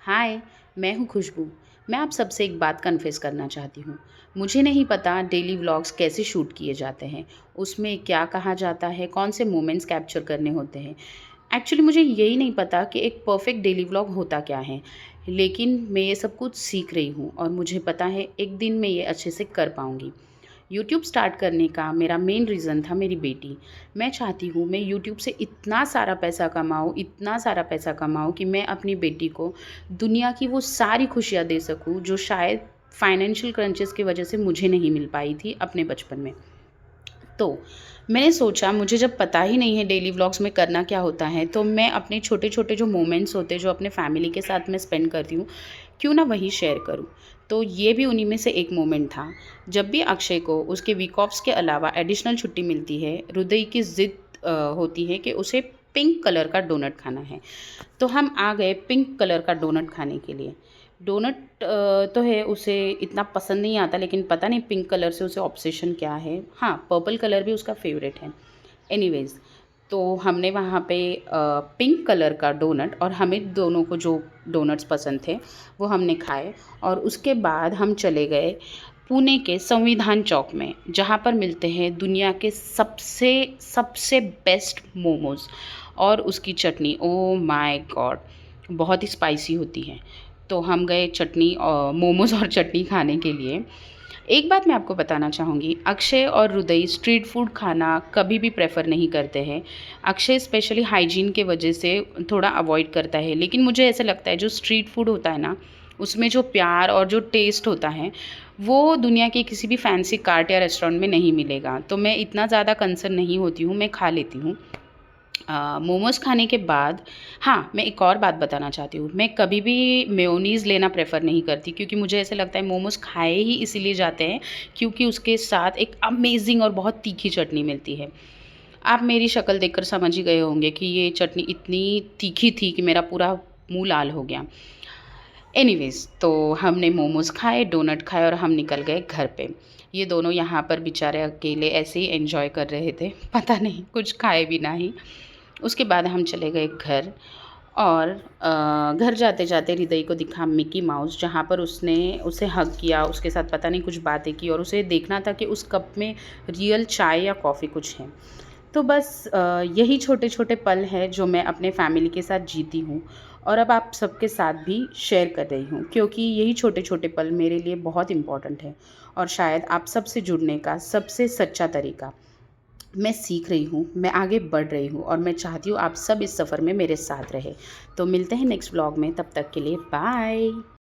हाय, मैं हूँ खुशबू। मैं आप सबसे एक बात कन्फेस करना चाहती हूँ। मुझे नहीं पता डेली व्लॉग्स कैसे शूट किए जाते हैं, उसमें क्या कहा जाता है, कौन से मोमेंट्स कैप्चर करने होते हैं। एक्चुअली मुझे यही नहीं पता कि एक परफेक्ट डेली व्लॉग होता क्या है, लेकिन मैं ये सब कुछ सीख रही हूँ और मुझे पता है एक दिन मैं ये अच्छे से कर पाऊँगी। यूट्यूब स्टार्ट करने का मेरा मेन रीज़न था मेरी बेटी। मैं चाहती हूँ मैं यूट्यूब से इतना सारा पैसा कमाऊँ, इतना सारा पैसा कमाऊँ कि मैं अपनी बेटी को दुनिया की वो सारी खुशियाँ दे सकूँ जो शायद फाइनेंशियल क्रंचेस की वजह से मुझे नहीं मिल पाई थी अपने बचपन में। तो मैंने सोचा मुझे जब पता ही नहीं है डेली व्लॉग्स में करना क्या होता है, तो मैं अपने छोटे-छोटे जो मोमेंट्स होते हैं, जो अपने फैमिली के साथ मैं स्पेंड करती हूँ, क्यों ना वही शेयर करूँ। तो ये भी उन्हीं में से एक मोमेंट था। जब भी अक्षय को उसके वीक ऑफ्स के अलावा एडिशनल छुट्टी मिलती है, हृदय की ज़िद होती है कि उसे पिंक कलर का डोनट खाना है। तो हम आ गए पिंक कलर का डोनट खाने के लिए। डोनट तो है उसे इतना पसंद नहीं आता, लेकिन पता नहीं पिंक कलर से उसे ऑब्सेशन क्या है। हाँ, पर्पल कलर भी उसका फ़ेवरेट है। एनीवेज़, तो हमने वहाँ पे पिंक कलर का डोनट और हमें दोनों को जो डोनट्स पसंद थे, वो हमने खाए और उसके बाद हम चले गए पुणे के संविधान चौक में, जहाँ पर मिलते हैं दुनिया के सबसे सबसे बेस्ट मोमोज़ और उसकी चटनी। Oh my God! बहुत ही स्पाइसी होती है। तो हम गए चटनी मोमोज़ और चटनी खाने के लिए। एक बात मैं आपको बताना चाहूँगी, अक्षय और हृदय स्ट्रीट फूड खाना कभी भी प्रेफ़र नहीं करते हैं। अक्षय स्पेशली हाइजीन के वजह से थोड़ा अवॉइड करता है, लेकिन मुझे ऐसा लगता है जो स्ट्रीट फूड होता है ना, उसमें जो प्यार और जो टेस्ट होता है, वो दुनिया के किसी भी फैंसी कार्ट या रेस्टोरेंट में नहीं मिलेगा। तो मैं इतना ज़्यादा कंसर्न नहीं होती हूँ, मैं खा लेती हूँ। मोमोज़ खाने के बाद हाँ, मैं एक और बात बताना चाहती हूँ। मैं कभी भी मेयोनीज़ लेना प्रेफ़र नहीं करती, क्योंकि मुझे ऐसा लगता है मोमोज़ खाए ही इसीलिए जाते हैं क्योंकि उसके साथ एक अमेज़िंग और बहुत तीखी चटनी मिलती है। आप मेरी शक्ल देखकर समझ ही गए होंगे कि ये चटनी इतनी तीखी थी कि मेरा पूरा मुँह लाल हो गया। एनीवेज़, तो हमने मोमोज़ खाए, डोनट खाए और हम निकल गए घर पे। ये दोनों यहाँ पर बेचारे अकेले ऐसे ही एन्जॉय कर रहे थे, पता नहीं कुछ खाए बिना ही। उसके बाद हम चले गए घर और घर जाते-जाते हृदय को दिखा मिकी माउस, जहाँ पर उसने उसे हग किया, उसके साथ पता नहीं कुछ बातें की और उसे देखना था कि उस कप में रियल चाय या कॉफ़ी कुछ है। तो बस यही छोटे-छोटे पल हैं जो मैं अपने फैमिली के साथ जीती हूँ और अब आप सबके साथ भी शेयर कर रही हूँ, क्योंकि यही छोटे-छोटे पल मेरे लिए बहुत इम्पोर्टेंट है और शायद आप सबसे जुड़ने का सबसे सच्चा तरीका। मैं सीख रही हूँ, मैं आगे बढ़ रही हूँ और मैं चाहती हूँ आप सब इस सफ़र में मेरे साथ रहें। तो मिलते हैं नेक्स्ट व्लॉग में, तब तक के लिए बाय।